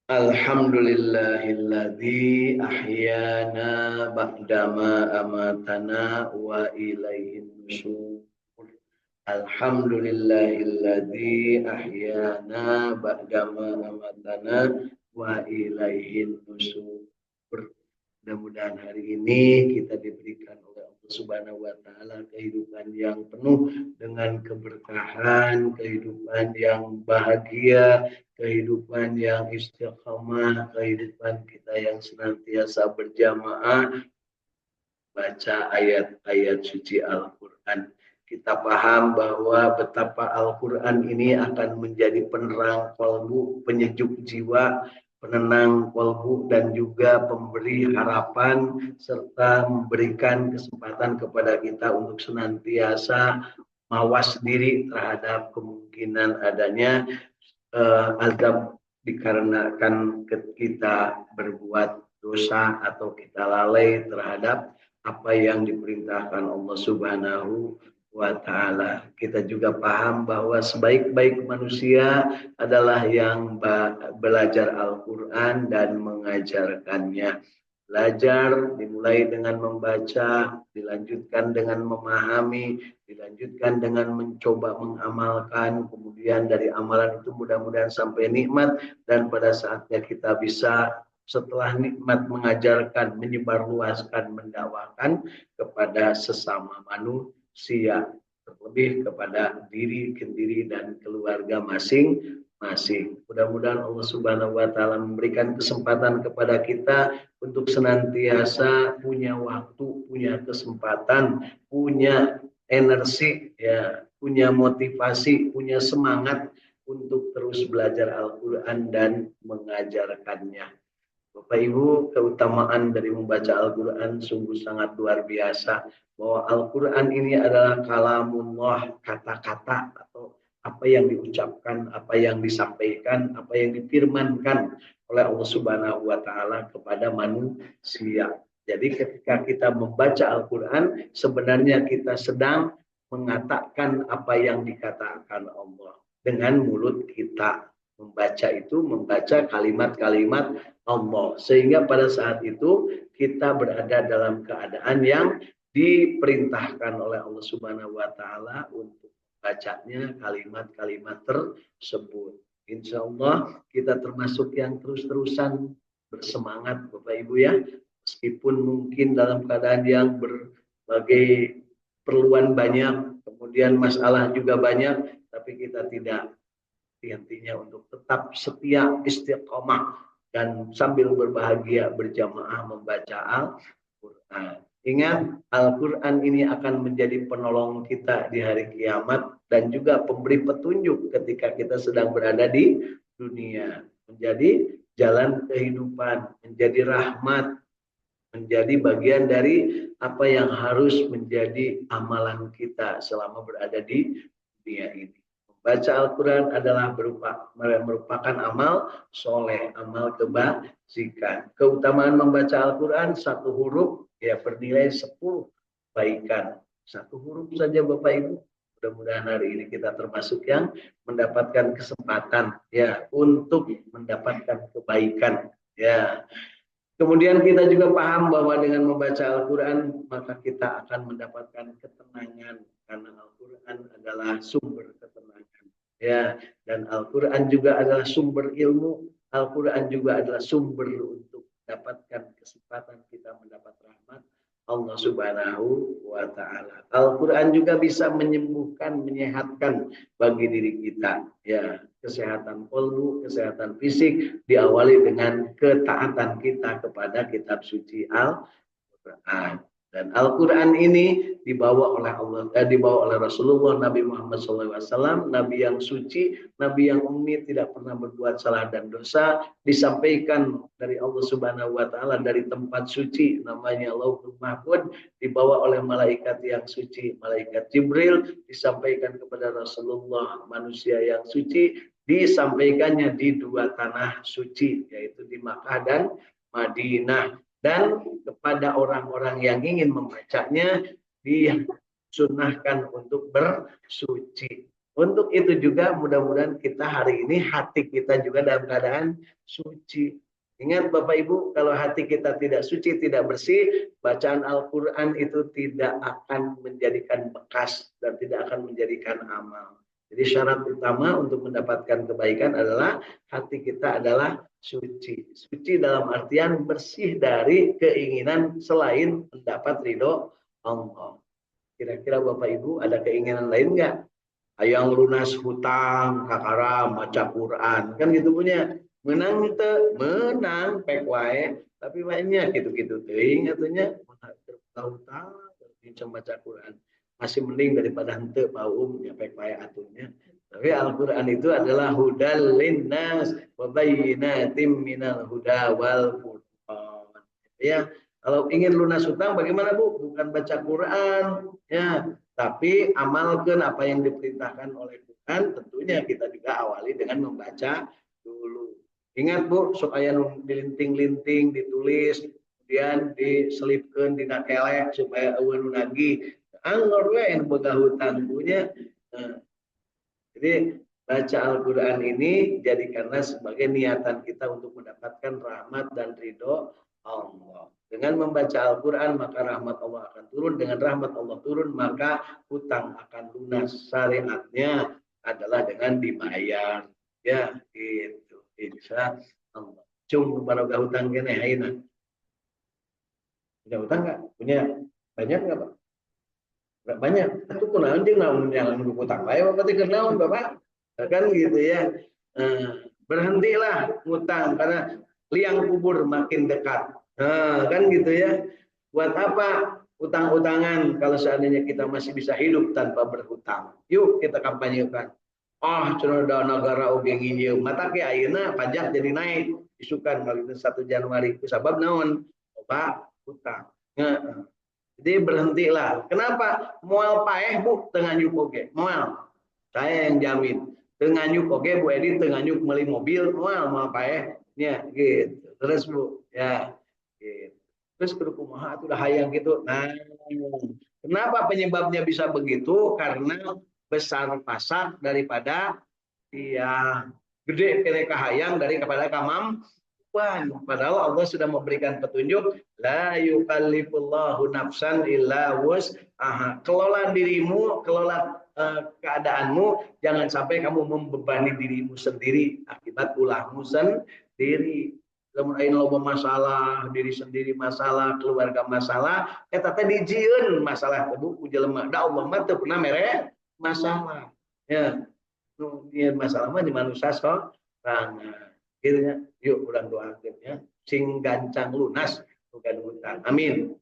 Alhamdulillahilladzi ahyana ba'dama amatana wa ilaihin nusyur. Alhamdulillahilladzi ahyana ba'dama amatana wa ilaihin nusyur. Mudah-mudahan hari ini kita diberikan oleh Allah Subhanahu wa taala kehidupan yang penuh dengan keberkahan, kehidupan yang bahagia, kehidupan yang istiqamah, kehidupan kita yang senantiasa berjamaah baca ayat-ayat suci Al-Qur'an. Kita paham bahwa betapa Al-Quran ini akan menjadi penerang kalbu, penyejuk jiwa, penenang kalbu, dan juga pemberi harapan, serta memberikan kesempatan kepada kita untuk senantiasa mawas diri terhadap kemungkinan adanya azab dikarenakan kita berbuat dosa atau kita lalai terhadap apa yang diperintahkan Allah Subhanahu wa ta'ala. Kita juga paham bahwa sebaik-baik manusia adalah yang belajar Al-Quran dan mengajarkannya. Belajar dimulai dengan membaca, dilanjutkan dengan memahami, dilanjutkan dengan mencoba mengamalkan, kemudian dari amalan itu mudah-mudahan sampai nikmat, dan pada saatnya kita bisa setelah nikmat mengajarkan, menyebarluaskan, mendakwakan kepada sesama manusia, terlebih kepada diri sendiri dan keluarga masing-masing. Mudah-mudahan Allah Subhanahu wa taala memberikan kesempatan kepada kita untuk senantiasa punya waktu, punya kesempatan, punya energi, ya, punya motivasi, punya semangat untuk terus belajar Al-Quran dan mengajarkannya. Bapak Ibu, keutamaan dari membaca Al-Quran sungguh sangat luar biasa. Bahwa Al-Quran ini adalah kalamullah, kata-kata atau apa yang diucapkan, apa yang disampaikan, apa yang difirmankan oleh Allah Subhanahu wa taala kepada manusia. Jadi ketika kita membaca Al-Quran, sebenarnya kita sedang mengatakan apa yang dikatakan Allah dengan mulut kita. Membaca itu membaca kalimat-kalimat Allah, sehingga pada saat itu kita berada dalam keadaan yang diperintahkan oleh Allah Subhanahu wa taala untuk bacanya kalimat-kalimat tersebut. Insya Allah kita termasuk yang terus-terusan bersemangat Bapak Ibu ya, meskipun mungkin dalam keadaan yang berbagai perluan banyak, kemudian masalah juga banyak, tapi kita tidak hentinya untuk tetap setia istiqomah dan sambil berbahagia berjamaah membaca Al-Quran. Ingat, Al-Quran ini akan menjadi penolong kita di hari kiamat dan juga pemberi petunjuk ketika kita sedang berada di dunia. Menjadi jalan kehidupan, menjadi rahmat, menjadi bagian dari apa yang harus menjadi amalan kita selama berada di dunia ini. Baca Al-Quran adalah merupakan amal soleh, amal kebajikan. Keutamaan membaca Al-Quran, satu huruf ya bernilai 10 kebaikan. Satu huruf saja Bapak Ibu. Mudah-mudahan hari ini kita termasuk yang mendapatkan kesempatan ya untuk mendapatkan kebaikan ya. Kemudian kita juga paham bahwa dengan membaca Al-Quran maka kita akan mendapatkan ketenangan, karena Al-Quran adalah sumber ketenangan. Ya, dan Al-Quran juga adalah sumber ilmu. Al-Quran juga adalah sumber untuk mendapatkan kesempatan kita mendapat rahmat Allah Subhanahu wa taala. Al-Quran juga bisa menyembuhkan, menyehatkan bagi diri kita. Ya, kesehatan qalbu, kesehatan fisik diawali dengan ketaatan kita kepada kitab suci Al-Quran. Dan Al-Quran ini dibawa oleh Rasulullah Nabi Muhammad SAW, Nabi yang suci, Nabi yang ummi, tidak pernah berbuat salah dan dosa, disampaikan dari Allah Subhanahu wa taala dari tempat suci namanya Lauhul Mahfuz, dibawa oleh malaikat yang suci, malaikat Jibril, disampaikan kepada Rasulullah manusia yang suci, disampaikannya di dua tanah suci, yaitu di Makkah dan Madinah. Dan kepada orang-orang yang ingin membacanya, disunahkan untuk bersuci. Untuk itu juga mudah-mudahan kita hari ini hati kita juga dalam keadaan suci. Ingat Bapak Ibu, kalau hati kita tidak suci, tidak bersih, bacaan Al-Quran itu tidak akan menjadikan bekas dan tidak akan menjadikan amal. Jadi syarat utama untuk mendapatkan kebaikan adalah hati kita adalah suci. Suci dalam artian bersih dari keinginan selain mendapat ridho Allah. Kira-kira Bapak Ibu ada keinginan lain nggak? Hayang lunas hutang, kakara, baca Quran, kan gitu punya. Menang itu, menang, pek wae, tapi banyak gitu-gitu. Teuing katanya, hutang, bisa baca Quran. Masih mending daripada hente paum, ya pek wae atunya. Tapi Al-Quran itu adalah hudal linnas, wabayinatim minal huda wal furqan. Ya, kalau ingin lunas hutang, bagaimana Bu? Bukan baca Quran, ya, tapi amalkan apa yang diperintahkan oleh Tuhan. Tentunya kita juga awali dengan membaca dulu. Ingat Bu, supaya dilinting-linting, ditulis, kemudian diselipkan, dinakelek supaya awan nagi. Anggur yang boga hutang punya. Jadi baca Al-Quran ini jadikanlah sebagai niatan kita untuk mendapatkan rahmat dan ridho Allah. Dengan membaca Al-Quran maka rahmat Allah akan turun. Dengan rahmat Allah turun maka hutang akan lunas. Syariatnya adalah dengan dibayar. Ya, itu. Insya Allah. Cung barokah hutang kene haina. Punya hutang nggak? Punya banyak nggak Pak? Nggak banyak. Itu kunaon jeung naon yang hutang bae berarti kenaon Bapak? Kan gitu ya. Berhentilah hutang karena liang kubur makin dekat. Kan gitu ya. Buat apa utang-utangan kalau seandainya kita masih bisa hidup tanpa berhutang? Yuk kita kampanyekan. Cenah da negara oge nginjeu mata ke ayeuna pajak jadi naik isukan kali 1 Januari sabab naon? Loba hutang. Jadi berhentilah. Kenapa? Moal paeh Bu tengah nyuk oge. Moal. Saya yang jamin. Tengah nyuk oge Bu Edi tengah nyuk meuli mobil moal paeh. Ya, gitu. Terus Bu, ya. Gitu. Terus kumaha atuh udah hayang gitu. Nah, kenapa penyebabnya bisa begitu? Karena besar pasak daripada ya gede kene kahayang dari kepada kamam. Padahal Allah sudah memberikan petunjuk la yukallifullahu nafsan illa wus'aha. Kelola dirimu, kelola keadaanmu, jangan sampai kamu membebani dirimu sendiri akibat ulahmu sendiri. Lamun ayeuna loba masalah, diri sendiri masalah, keluarga masalah, eta teh dijieun masalah teh Bu ku jelema. Da Allah mah teu pernah mere masalah. Ya, nu masalah mah di manusia sorangan. Akhirnya yuk urang doakeun ya sing gancang lunas bukan hutang. Amin.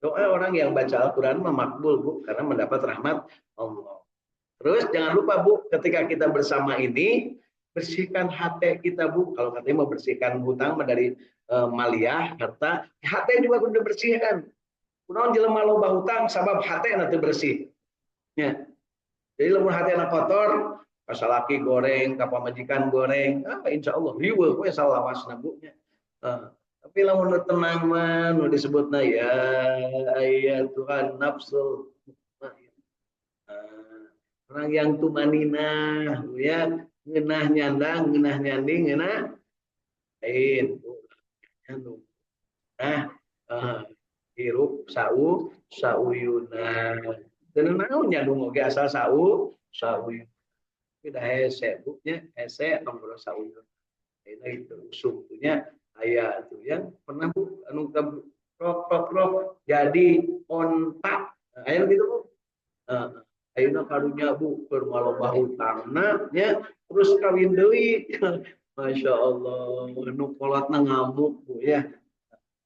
Doa orang yang baca Al-Quran makbul Bu karena mendapat rahmat Allah. Terus jangan lupa Bu, ketika kita bersama ini bersihkan hati kita Bu. Kalau katanya mau bersihkan hutang dari maliyah harta, hati juga kudu bersihkan. Kunaon jelema loba hutang sabab hati nanti bersih. Ya. Jadi lamun hati anak kotor, kasalaki goreng, kapamajikan goreng, insya Allah riweuh we salawasna Bu nya. Tapi lamun tenang mah nu disebutna ya Tuhan nafsul orang yang tumaninah ya ngeunah nyandang, ngeunah nyanding, ngeunah lain. Nah, hirup sauyuna. Dan naon nyandung oge asal sauyuna. Udah hese buknya hese nomor sauyuna. Ini itu sungguhnya aya itu yang pernah Bu anu krok jadi ontak. Aya gitu Bu. Ayeuna karunya Bu keur maloba hutangna nya terus kawin deui. Masya Allah, nu kolotna ngamuk Bu ya.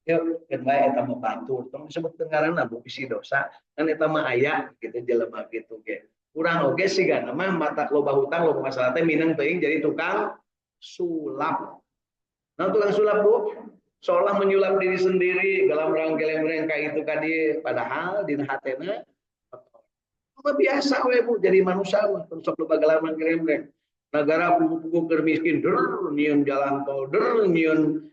Ya, kan bae eta mah batur, tong disebut dengaranna Bu bisi dosa. Kan eta mah aya gitu jelema gitu ge. Urang oge sigana mah mata loba hutang loba masalah teh minang teuing jadi tukang sulap. Nah, tukang sulap Bu, seolah menyulap diri sendiri dalam rangkeleng-reng kayak itu tadi padahal di hatena apa biasa we Bu jadi manusia mah sok loba galaman rangkeleng. Negara pugu-pugu keur miskin der nyieun jalan tol der nyieun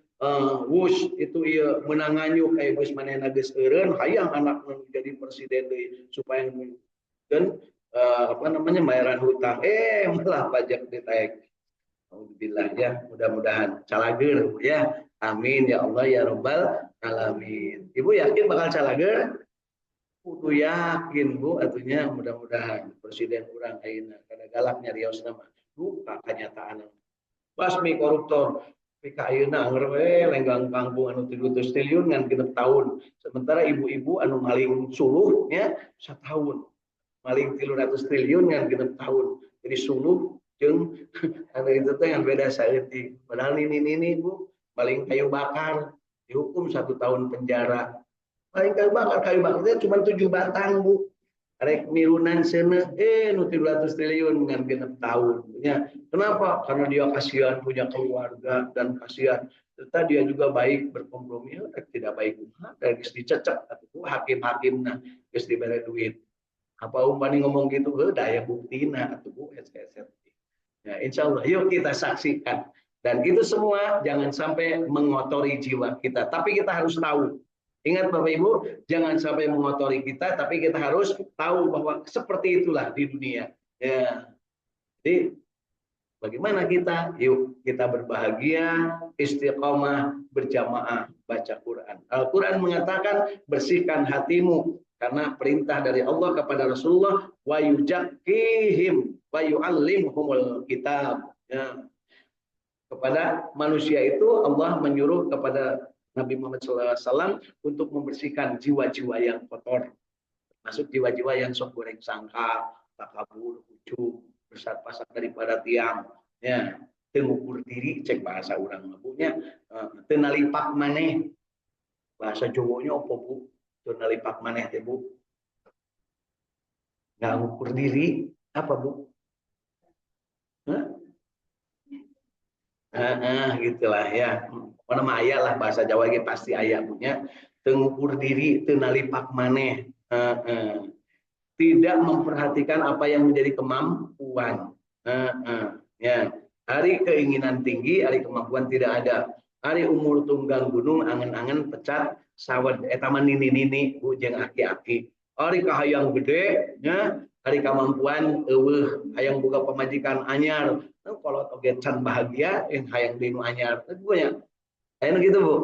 wush itu iya menanganyuk kayak bus manehna geus eureun hayang anak jadi presiden deui supaya kan apa namanya bayaran hutang, malah pajak ditaik. Alhamdulillah ya, mudah-mudahan calager ya. Amin ya Allah ya Rabbal alamin. Ibu yakin bakal calager? Kudu yakin Bu, atunya mudah-mudahan presiden kurang ayeuna kada galak nyarios nama. Lupa kenyataan. Basmi koruptor. PK ayeuna anger we lenggang kampung anu 300 triliun ngan 6 tahun. Sementara ibu-ibu anu maling suluh nya setahun. Maling 300 triliun ngan 6 tahun. Jadi suluh jeung anu itu teh yang beda saeutik. Padahal ini Bu, maling kayu bakar dihukum 1 tahun penjara. Maling kayu bakar cuma 7 batang Bu. Arek mirunan sana, nu 300 triliun dengan 6 tahun. Ya, kenapa? Karena dia kasihan punya keluarga dan kasihan. Serta dia juga baik berkompromi, tidak baik. Dan dicecek atau hakim-hakim nah, geus dibere duit. Apa umpani ngomong gitu, daya buktina atau Bu SSR. Ya, insya Allah, yuk kita saksikan. Dan itu semua jangan sampai mengotori jiwa kita. Tapi kita harus tahu. Ingat Bapak Ibu, jangan sampai mengotori kita, tapi kita harus tahu bahwa seperti itulah di dunia. Ya. Jadi bagaimana kita? Yuk kita berbahagia, istiqomah, berjamaah, baca Quran. Al-Quran mengatakan bersihkan hatimu karena perintah dari Allah kepada Rasulullah wa yuzakkihim wa yu'allimhumul kitab. Ya. Kepada manusia itu Allah menyuruh kepada Nabi Muhammad SAW untuk membersihkan jiwa-jiwa yang kotor, masuk jiwa-jiwa yang sok goreng sangka, takabur, ujub, besar-pasak daripada tiang, ya, tengukur diri, cek bahasa orang punya, tenalipak maneh, bahasa Jawanya apa Bu? Tenalipak maneh teh Bu? Nggak ngukur diri, apa Bu? Hah? Gitulah ya. Mana ayat lah bahasa Jawa gitu pasti ayat punya. Tengukur diri, tenalipak maneh. Tidak memperhatikan apa yang menjadi kemampuan. Ya. Hari keinginan tinggi, hari kemampuan tidak ada. Hari umur tunggang gunung, angen-angen pecat sawat etaman nini ujeng aki-aki. Hari kahayang gede, ya. Hari kemampuan hayang buka pemajikan anyar. Kalau toge can bahagia yang hayang dinu anyar itu ya hayang gitu Bu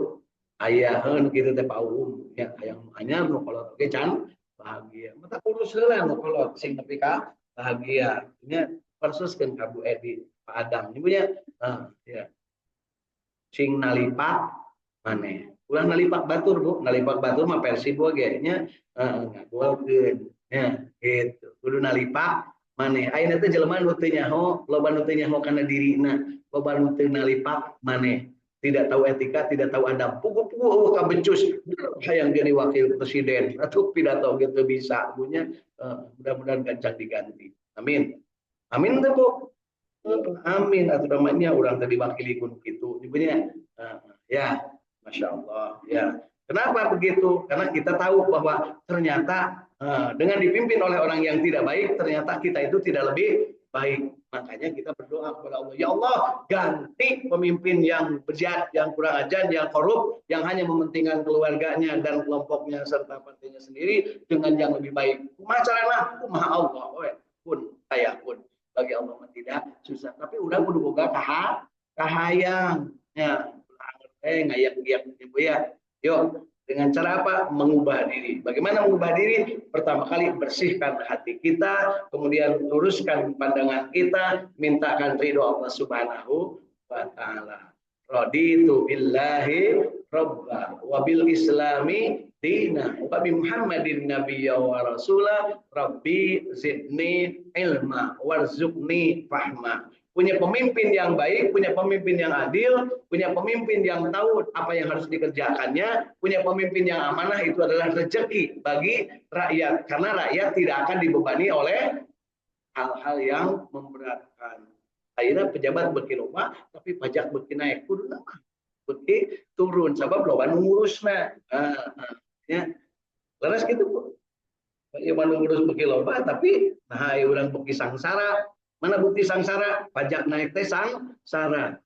ayaheun gitu teh paum ya hayang anyar nu kalau toge can bahagia mata kurus heula nu kalau sing nepi ka bahagia nya persuskeun ka Bu Edi Pak Adam nya ya sing nalipak maneh ulah nalipak batur Bu nalipak batur mah versi Bu ge nya ngagolkeun ya gitu kudu nalipak maneh ayeuna teh jelema nu teu nyaho loba nu teu nyaho kana dirina loba nu teu nalipak maneh tidak tahu etika tidak tahu adab pugu-pugu ka becus hayang jadi wakil presiden atuh pidato gitu bisa punya mudah-mudahan gancang diganti amin amin teh Bu amin atuh namanya urang teh diwakili kun kitu nyebutnya ya Masya Allah ya kenapa begitu karena kita tahu bahwa ternyata dengan dipimpin oleh orang yang tidak baik, ternyata kita itu tidak lebih baik. Makanya kita berdoa kepada Allah, ya Allah ganti pemimpin yang bejat, yang kurang ajar, yang korup, yang hanya mementingkan keluarganya dan kelompoknya serta partainya sendiri dengan yang lebih baik. Macarana, kumaha Allah, pun saya pun bagi Allah tidak susah. Tapi udah kudu boga kahayang, ya, ngayak-ngayak ibu ya. Yuk, dengan cara apa? Mengubah diri. Bagaimana mengubah diri? Pertama kali bersihkan hati kita, kemudian luruskan pandangan kita, mintakan ridho Allah Subhanahu wa taala. Raditu billahi robba wa bil islami dina wa bi Muhammadin nabiyya wa rasula rabbi zidni ilma warzuqni fahma. Punya pemimpin yang baik, punya pemimpin yang adil, punya pemimpin yang tahu apa yang harus dikerjakannya, punya pemimpin yang amanah itu adalah rezeki bagi rakyat. Karena rakyat tidak akan dibebani oleh hal-hal yang memberatkan. Akhirnya pejabat beki loba, tapi pajak beki naik. Kudu nama. Beki turun, sebab loba ngurusna. Ya. Leres gitu Bu. Bagaimana ngurus beki loba, tapi nah orang beki sangsara. Mana bukti sangsara? Pajak naik teh sangsara.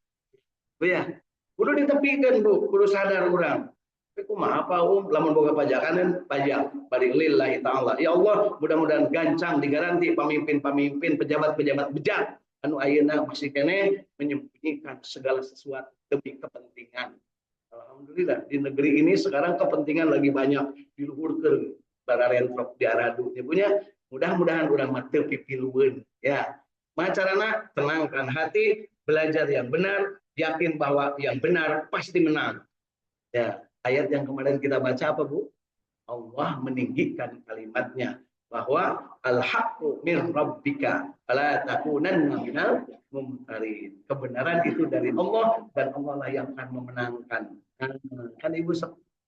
Bu ya, kudu ditepikan Bu, kudu sadar orang. Tapi kumaha apa lamun boga pajakan pajak bari lillahi taala. Ya Allah, mudah-mudahan gancang digaranti pamimpin-pamimpin, pejabat-pejabat bejat anu ayeuna masih kene menyembunyikan segala sesuatu demi kepentingan. Alhamdulillah di negeri ini sekarang kepentingan lagi banyak diluhurkeun bararentrok diaradu. Ya punya mudah-mudahan urang mah teu pipilueun ya. Macarana tenangkan hati, belajar yang benar, yakin bahwa yang benar pasti menang. Ya, ayat yang kemarin kita baca apa Bu? Allah meninggikan kalimatnya bahwa al-haqqu min rabbika fala takunanna minal mumtarin. Kebenaran itu dari Allah dan Allah lah yang akan memenangkan. Kan Ibu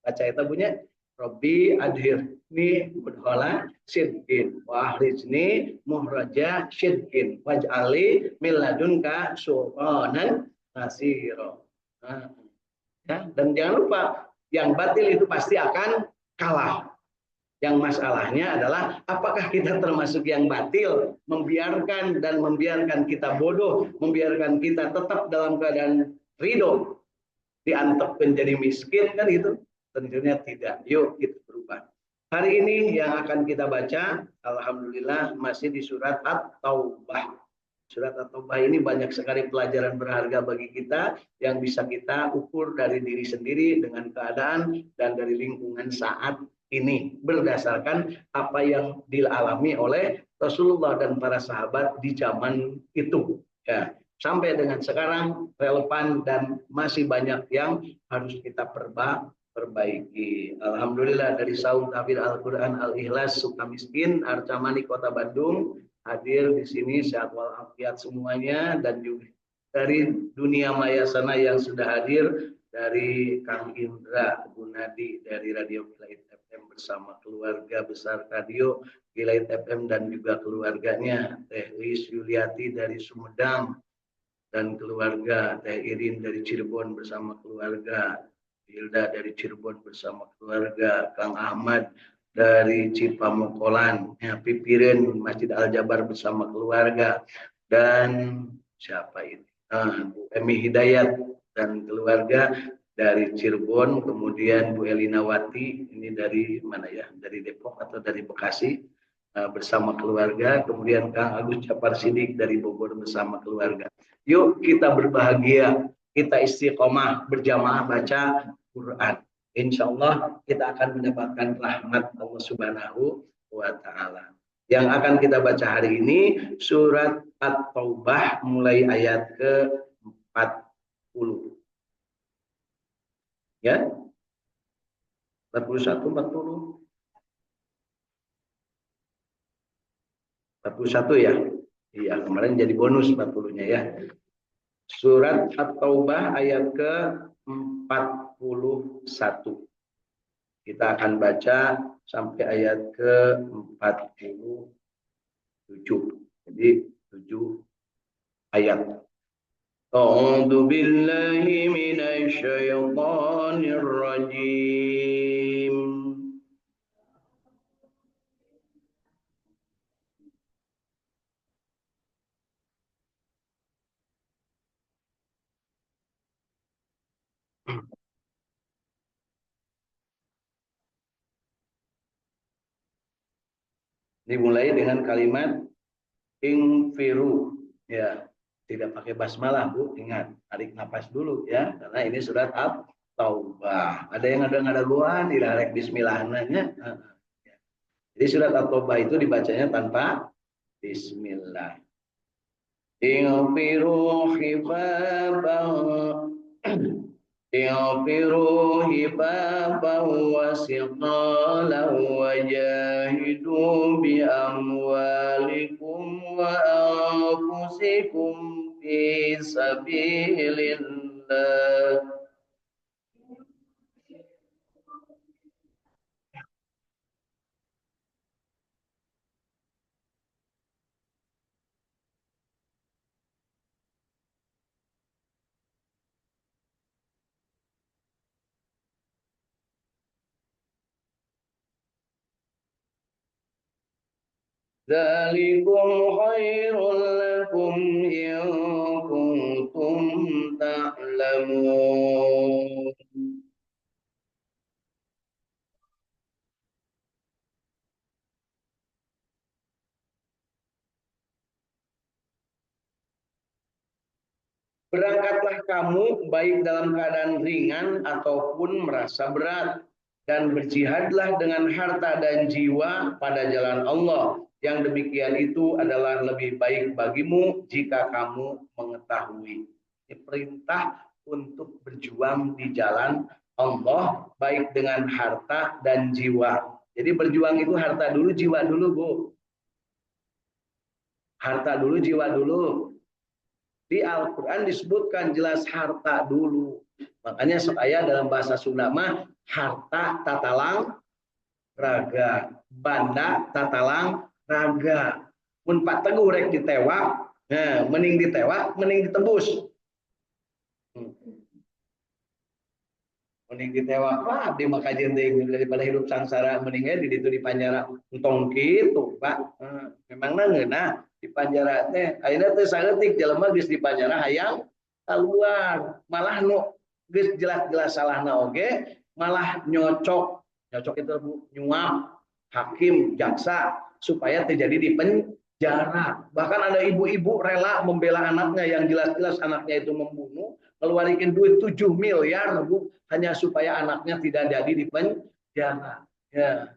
baca itu punya Rabbi adhirni mudhala sidqin wa ahrijni muhraja sidqin waj'ali min ladunka sultanan nasira. Ya, dan jangan lupa yang batil itu pasti akan kalah. Yang masalahnya adalah apakah kita termasuk yang batil, membiarkan kita bodoh, membiarkan kita tetap dalam keadaan ridho, diantep menjadi miskin kan itu? Tentunya tidak. Yuk kita berubah. Hari ini yang akan kita baca, alhamdulillah masih di surat At-Taubah. Surat At-Taubah ini banyak sekali pelajaran berharga bagi kita yang bisa kita ukur dari diri sendiri dengan keadaan dan dari lingkungan saat ini berdasarkan apa yang dialami oleh Rasulullah dan para sahabat di zaman itu. Ya, sampai dengan sekarang relevan dan masih banyak yang harus kita perbaiki. Alhamdulillah dari Saum Tahfidz Al-Quran Al-Ikhlas Sukamiskin Arcamani Kota Bandung hadir di sini sehat walafiat semuanya dan juga dari dunia maya sana yang sudah hadir dari Kang Indra Gunadi dari Radio Kilait FM bersama keluarga besar Radio Kilait FM dan juga keluarganya Teh Lis Yuliati dari Sumedang dan keluarga Teh Irin dari Cirebon bersama keluarga Hilda dari Cirebon bersama keluarga Kang Ahmad dari Cipamokolan, ya, Pipirin Masjid Al Jabar bersama keluarga dan siapa ini? Bu Emi Hidayat dan keluarga dari Cirebon, kemudian Bu Elinawati ini dari mana ya? Dari Depok atau dari Bekasi bersama keluarga, kemudian Kang Agus Japar Sidik dari Bogor bersama keluarga. Yuk kita berbahagia, kita istiqomah berjamaah baca Quran. Insya Allah kita akan mendapatkan rahmat Allah Subhanahu wa Ta'ala. Yang akan kita baca hari ini surat At-Taubah mulai ayat ke-40. Ya, 41, 40. 41 ya. Iya, kemarin jadi bonus 40-nya ya. Surat At-Taubah ayat ke-41. Kita akan baca sampai ayat ke-47. Jadi 7 ayat. A'udzu billahi minasy syaithanir rajim. Dimulai dengan kalimat ingfiru, ya, tidak pakai basmalah Bu, ingat tarik nafas dulu ya, karena ini surat At-Taubah. Ada yang ada luan dirarek bismillahnya. Jadi surat At-Taubah itu dibacanya tanpa bismillah. Ingfiru hibaban اغفروا هبابا وسقالا وجاهدوا بأموالكم وأنفسكم في سبيل الله Dzalikum khairul lakum in kuntum ta'lamun. Berangkatlah kamu baik dalam keadaan ringan ataupun merasa berat, dan berjihadlah dengan harta dan jiwa pada jalan Allah. Yang demikian itu adalah lebih baik bagimu jika kamu mengetahui. Ini perintah untuk berjuang di jalan Allah baik dengan harta dan jiwa. Jadi berjuang itu harta dulu, jiwa dulu, Bu. Harta dulu, jiwa dulu. Di Al-Quran disebutkan jelas harta dulu. Makanya supaya dalam bahasa Sunda mah harta tatalang raga, banda tatalang raga. Mun Pak Teguh rek ditewak, nah, mending ditewak, mending ditebus. Mending ditewak lah di makajen daripada hidup sangsara, mendingnya di itu di panjara entong gitu, Pak. Memang nangeuna di panjara teh ayeuna teh saeutik jelema geus di panjara hayang keluar, malah nu geus jelas-jelas salahna oge malah nyocok itu nyuap hakim jaksa supaya terjadi di penjara. Bahkan ada ibu-ibu rela membela anaknya yang jelas-jelas anaknya itu membunuh, ngeluarin duit 7 miliar, Bu, hanya supaya anaknya tidak jadi di penjara. Ya.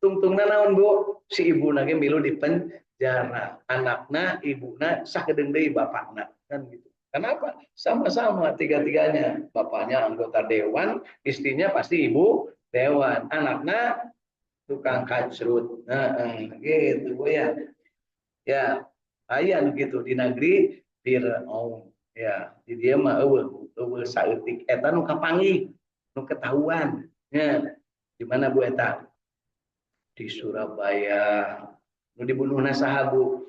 Tungtungna naon, Bu? Si ibu nage milu di penjara. Anakna, ibuna sakedeung deui bapakna, kan gitu. Kenapa? Sama-sama tiga-tiganya. Bapaknya anggota dewan, istrinya pasti ibu dewan. Anaknya tukang kacrut. Gitu, Bu ya. Ya, ayan gitu di negeri Firaun. Ya, di dia mah eueuh saeutik eta nu kapanggih, nu ketahuan. Ya, di mana Bu eta? Di Surabaya. Nu dibunuhna saha, Bu?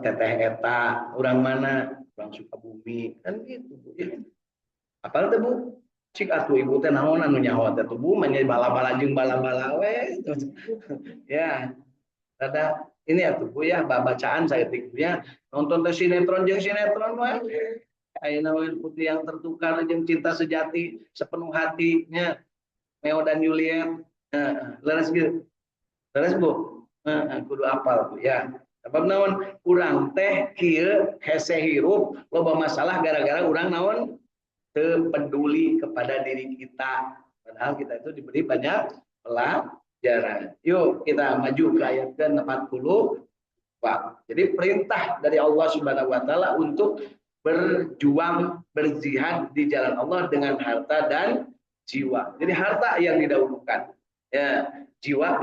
Teteh eta, urang mana? Urang Sukabumi. Kan gitu, Bu ya. Apal teh, Bu? Cik atuh ibu teh naon anu nyaho teh tuh, Bu, manya bala-bala jeung bala-bala we. Ya, ada ini ya tuh Bu ya bacaan saya tiknya nonton sinetron jeung sinetron wae ayeuna putih yang tertukar jeung cinta sejati sepenuh hatinya Meo dan Juliet. Leres gitu leres Bu. Kudu apal Bu ya sebab naon urang teh kieu hese hirup loba masalah gara-gara urang naon teu peduli kepada diri kita padahal kita itu diberi banyak pelajaran. Yuk kita maju ke ayat ke-40. Pak. Jadi perintah dari Allah Subhanahu wa taala untuk berjuang, berjihad di jalan Allah dengan harta dan jiwa. Jadi harta yang didahulukan. Ya, jiwa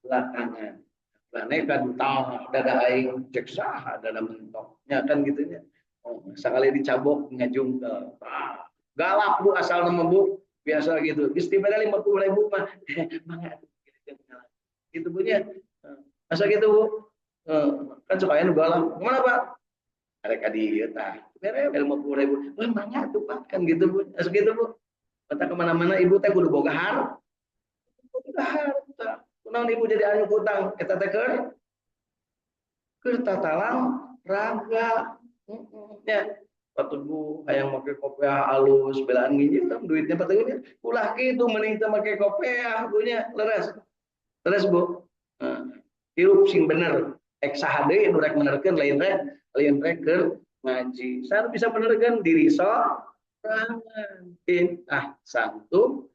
belakangan. Lane kan tah dada aing cek saha dada mentoknya kan gitunya. Oh, sekali dicabok ngajungkel. Galak Bu asal nama Bu. Biasa gitu. Istimewa 50.000 mah. Mangga gitu punya. Asal gitu Bu. Kan supaya nu galak. Kemana Pak? Mereka di tah. Bere 50.000. Wah, mangga tuh Pak kan gitu Bu. Asal gitu Bu. Kata kemana-mana ibu teh kudu boga harta. Boga harta. Kunaon ibu jadi anu hutang eta teh keur tatalang raga. Ya, patugu hayang make kopiah alus belaan ngiji duitnya patugunya ulah kitu mending teu make kopiah punya leres Bu. Hirup sing bener ek saha deui nu rek menerkeun lain rek keur ngaji sar bisa benerkeun diri sorangan santu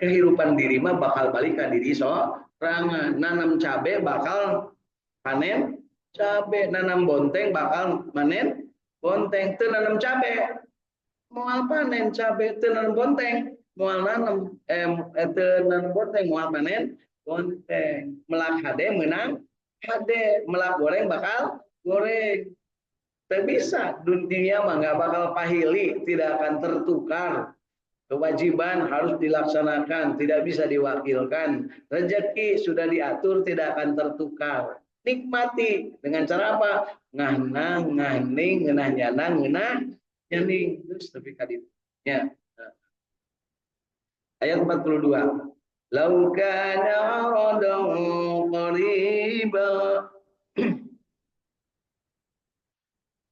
kehidupan diri mah bakal balik ke diri sorangan nanam cabe bakal panen cabe nanam bonteng bakal panen bonteng teu nanam cabe moal panen cabe teu nanam bonteng moal nanam teu nanam bonteng moal panen bonteng melak hade menang hade melak goreng bakal goreng teu bisa dunia mah nggak bakal pahili tidak akan tertukar kewajiban harus dilaksanakan tidak bisa diwakilkan rezeki sudah diatur tidak akan tertukar nikmati dengan cara apa ngahna ngahning ngeunah nyana ngeunah nyaning terus tapi kaditnya ayat 42 lau kana aradan qariba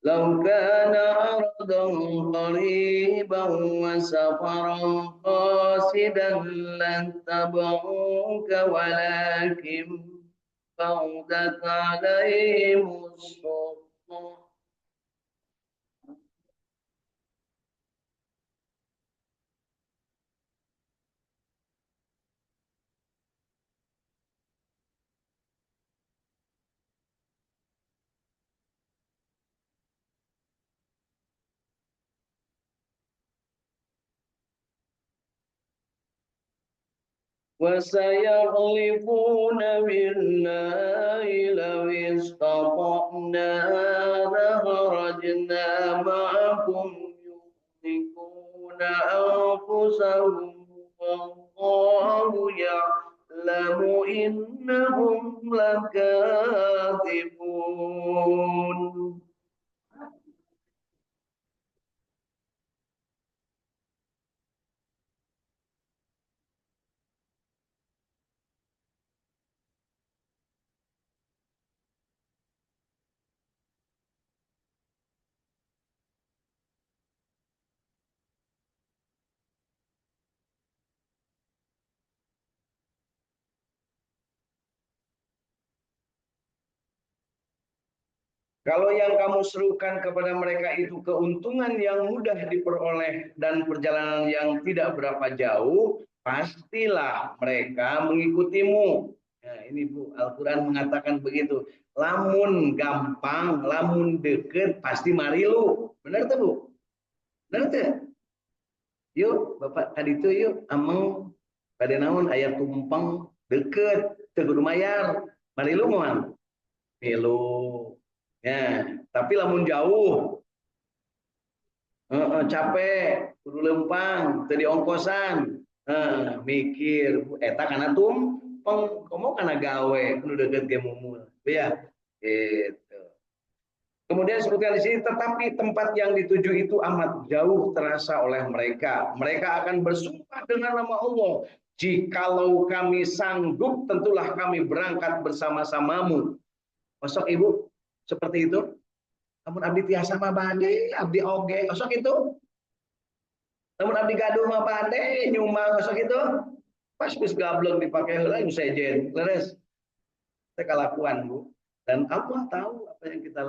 lau kana aradan qariban wa safaran qasidan lan tabuka walakin baudat alaihimus وسيحلفون بالله لو استطعنا لخرجنا معكم يهلكون أنفسهم والله يعلم إنهم لكاذبون. Kalau yang kamu serukan kepada mereka itu keuntungan yang mudah diperoleh dan perjalanan yang tidak berapa jauh, pastilah mereka mengikutimu. Nah, ini Bu, Al-Quran mengatakan begitu. Lamun gampang, lamun deket, pasti mari lu. Benar tuh Bu? Benar tuh? Yuk, Bapak tadi itu yuk, ameng pada naon ayat tumpeng deket, teguh mayar. Mari lu mau. Milu. Ya, tapi lamun jauh, capek, kudu lempang, tadi ongkosan, mikir, eta karena tumpeng, kamu karena gawe, kudu deket ke mumul, ya, gitu. Kemudian sebutkan di sini, tetapi tempat yang dituju itu amat jauh terasa oleh mereka. Mereka akan bersumpah dengan nama Allah. Jikalau kami sanggup, tentulah kami berangkat bersama-samamu. Masuk Ibu seperti itu? Namun abdi tiasa mah bade, abdi oge, osok itu. Namun abdi gaduh mah bade, nyuma osok itu. Pas bis gableng dipakai heula sejen, leres. Kita kelakuan, Bu. Dan Allah tahu apa yang kita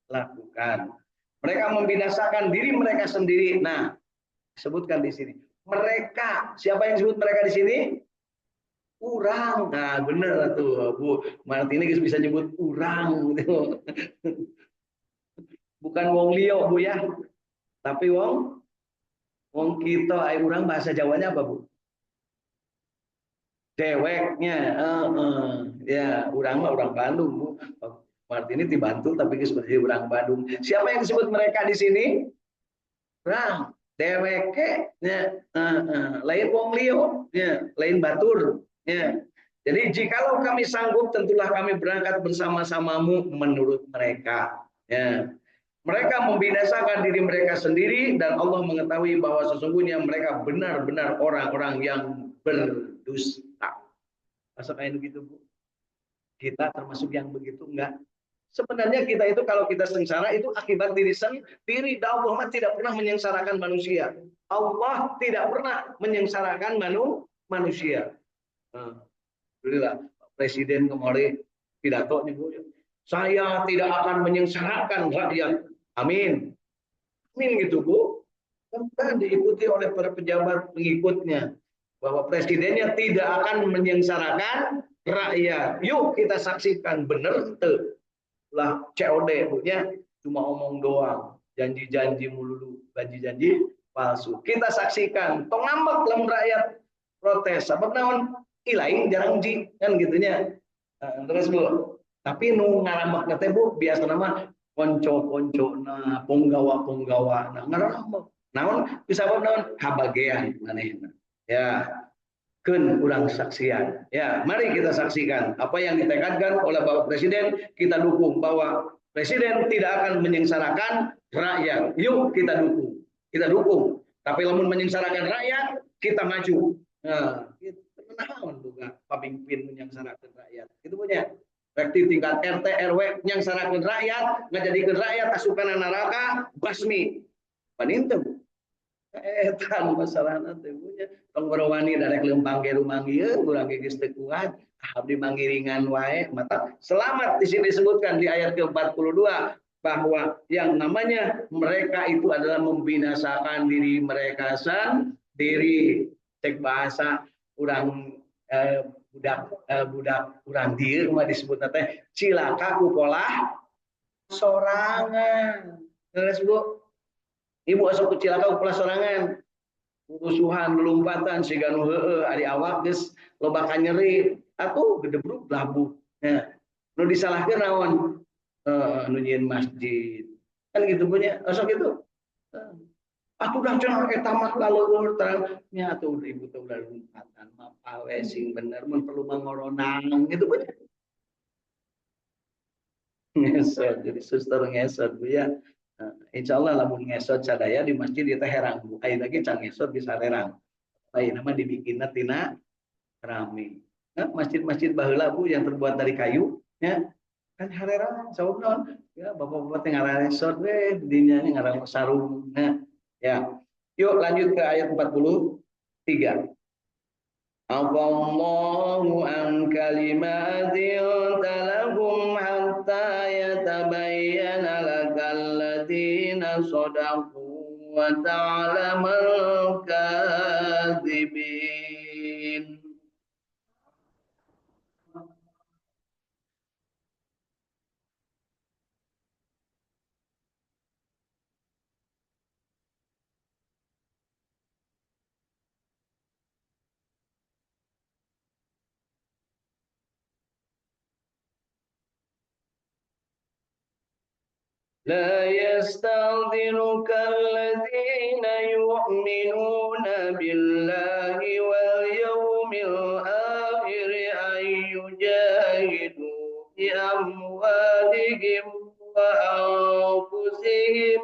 lakukan. Mereka membinasakan diri mereka sendiri. Nah, sebutkan di sini. Mereka, siapa yang disebut mereka di sini? Urang. Nah, bener tuh, Bu. Martini bisa nyebut urang gitu. Bukan wong liya, Bu ya. Tapi wong kita ai urang bahasa Jawanya apa, Bu? Deweknya. Ya, urang mah urang Bandung, Bu. Martini di Bantul tapi seperti urang Bandung. Siapa yang disebut mereka di sini? Urang. Deweke ya, lain wong liya, ya, lain batur, ya. Jadi jikalau kami sanggup tentulah kami berangkat bersama-samamu menurut mereka, ya. Mereka membinasakan diri mereka sendiri dan Allah mengetahui bahwa sesungguhnya mereka benar-benar orang-orang yang berdusta. Masa kayak begitu, Bu? Kita termasuk yang begitu enggak? Sebenarnya kita itu kalau kita sengsara itu akibat diri sendiri. Allah tidak pernah menyengsarakan manusia. Allah tidak pernah menyengsarakan manusia. Alhamdulillah, Presiden kemarin pidato nih, Bu. Saya tidak akan menyengsarakan rakyat. Amin. Amin gitu, Bu. Dan diikuti oleh para pejabat pengikutnya. Bahwa presidennya tidak akan menyengsarakan rakyat. Yuk kita saksikan benar tuh. Lah COD punya cuma omong doang. Janji-janji melulu. Janji-janji palsu. Kita saksikan. Tong ngambek lamun rakyat protes. Sabab naon? Ilaing jarang ji. Kan gitunya. Terus Bu. Tapi nu ngaramak nate Bu. Biasa nama konco-konco na penggawa-penggawa na ngaramak. Naon bisa apa naon habagean manehna. Ya, keun urang saksian. Ya, mari kita saksikan apa yang ditekadkan oleh Bapak Presiden, kita dukung bahwa Presiden tidak akan menyengsarakan rakyat. Yuk kita dukung. Kita dukung. Tapi lamun menyengsarakan rakyat, kita maju. Nah, itu naon juga pemimpin menyengsarakan rakyat. Itu punya rekti tingkat RT RW nyengsarakan rakyat, ngajadikeun rakyat asupan neraka basmi. Paninten etan masalahna teh punya tong berwani darek lempang ge rumanggieun urang ge geus teu kuat abdi mangiringan wae mata selamat di sini disebutkan di ayat ke-42 bahwa yang namanya mereka itu adalah membinasakan diri mereka sendiri cek bahasa urang budak urang dieu mah disebut teh cilaka ku polah sorangan. Terus Bu, Ibu asal kecil aku kepala sorangan. rusuhan lompatan siga nu heueuh ari awak geus loba ka nyeri atuh gedebruk labuh ya nu disalahkeun naon nu nyieun masjid kan gitu punya sok gitu atuh dah cenah eta mah laleur terang nya atuh ibu teh udah lompatan mah pawe sing bener mun perlu mangoronang gitu punya ngesot jadi suster ngesot bu ya. Insya Allah lamun ngesot sadaya di masjid itu herang bu ayo lagi can ngesot bisa herang lain nama dibikin tina rame nah, masjid-masjid baheula bu yang terbuat dari kayu ya kan herang sabab naon ya bapak-bapak teh ngaran ngesot we dinya ngaran sarung nah ya yuk lanjut ke ayat 43 Afallahu an kalimatin talahum hatta yatabayyana lakal ladina sadaqu wa ta'lamal kadzibin. لا يستأذنك الذين يؤمنون بالله واليوم الآخر أن يجاهدوا بأموالهم وأنفسهم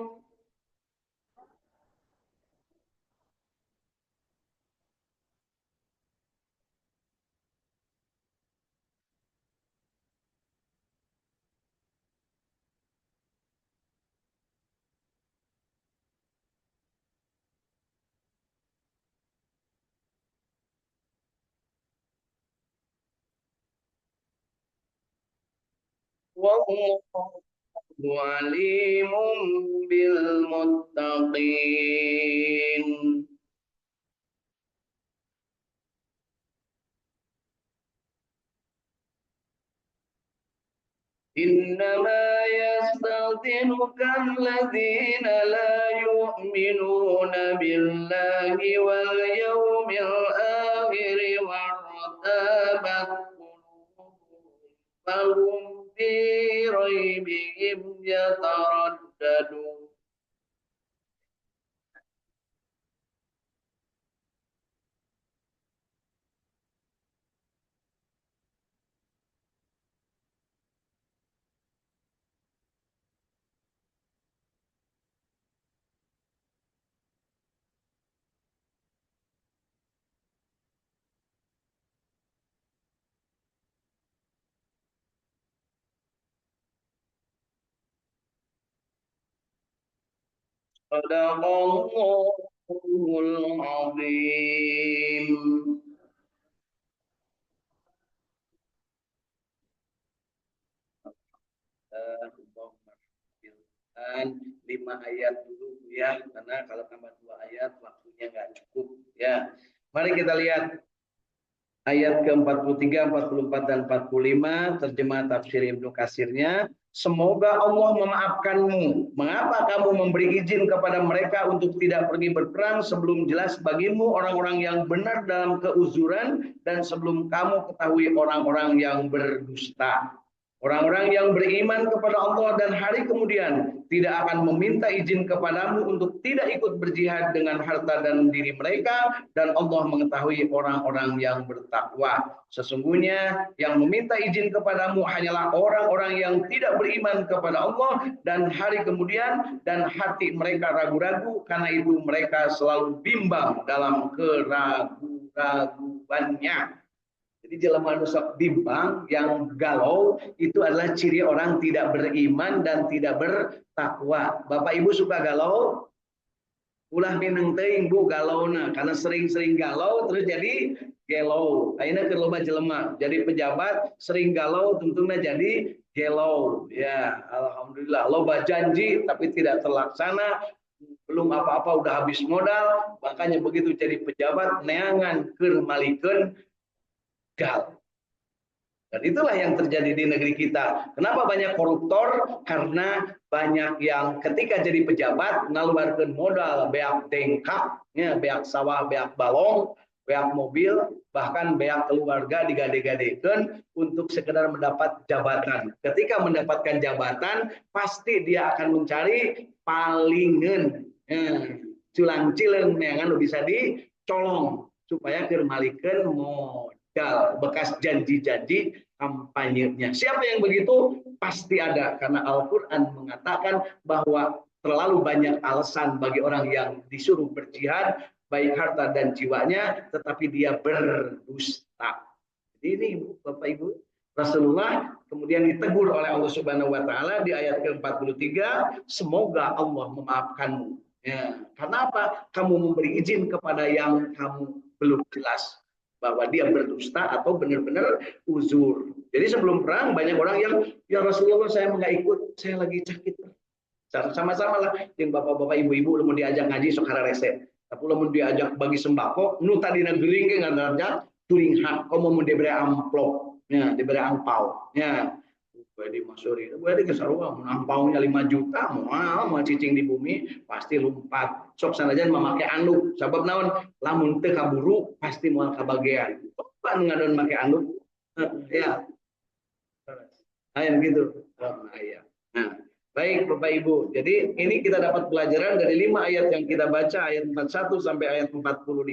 والله عليم بالمتقين. إنما يستأذنك الذين لا يؤمنون بالله واليوم الآخر وارتابت قلوبهم فهم في ريبهم يترددون. Sadaqallahul azim. Dan 5 ayat dulu ya karena kalau tambah 2 ayat waktunya nggak cukup ya. Mari kita lihat ayat ke-43, 44 dan 45 terjemah tafsir Ibnu Katsirnya. Semoga Allah memaafkanmu. Mengapa kamu memberi izin kepada mereka untuk tidak pergi berperang sebelum jelas bagimu orang-orang yang benar dalam keuzuran dan sebelum kamu ketahui orang-orang yang berdusta. Orang-orang yang beriman kepada Allah dan hari kemudian tidak akan meminta izin kepadamu untuk tidak ikut berjihad dengan harta dan diri mereka, dan Allah mengetahui orang-orang yang bertakwa. Sesungguhnya yang meminta izin kepadamu hanyalah orang-orang yang tidak beriman kepada Allah dan hari kemudian, dan hati mereka ragu-ragu, karena itu mereka selalu bimbang dalam keraguan-raguannya. Jadi jelema nu sok bimbang yang galau itu adalah ciri orang tidak beriman dan tidak bertakwa. Bapak Ibu suka galau? Ulah mineng teuing Bu galauna karena sering-sering galau terus jadi gelo. Ayeuna keur loba jelema jadi pejabat sering galau tentunya jadi gelo. Ya, alhamdulillah loba janji tapi tidak terlaksana. Belum apa-apa udah habis modal, makanya begitu jadi pejabat neangan keur malikeun gal. Dan itulah yang terjadi di negeri kita. Kenapa banyak koruptor? Karena banyak yang ketika jadi pejabat ngaluarkeun modal beak dengkak, ya, beak sawah, beak balong, beak mobil, bahkan beak keluarga digade-gadekeun untuk sekedar mendapat jabatan. Ketika mendapatkan jabatan, pasti dia akan mencari palingan, ya, culang cileng yang bisa dicolong supaya kermalikeun modal bekas janji-janji kampanyenya. Siapa yang begitu? Pasti ada, karena Al-Quran mengatakan bahwa terlalu banyak alasan bagi orang yang disuruh berjihad, baik harta dan jiwanya, tetapi dia berdusta. Jadi ini Bapak Ibu, Rasulullah kemudian ditegur oleh Allah Subhanahu wa taala di ayat ke-43, semoga Allah memaafkanmu. Ya, karena apa? Kamu memberi izin kepada yang kamu belum jelas bahwa dia berdusta atau benar-benar uzur. Jadi sebelum perang banyak orang yang, ya Rasulullah saya nggak ikut, saya lagi sakit. Sama-sama lah, yang bapak-bapak ibu-ibu mau diajak ngaji sok resep. Tapi mau diajak bagi sembako, nu tadi gering ke nggak turing hak, kamu mau diberi amplop, ya diberi angpau, ya. Di Masuri, gue di kesarua, ampaunya 5 juta, mau cicing di bumi, pasti lompat. Sok sanajan memakai anduk, sabab naon, lamun teu kaburu, pasti mau kebagian. Coba ngadon make anduk, ya. Nah, gitu. Nah, ya. Nah, baik Bapak Ibu. Jadi ini kita dapat pelajaran dari 5 ayat yang kita baca, ayat 41 sampai ayat 45.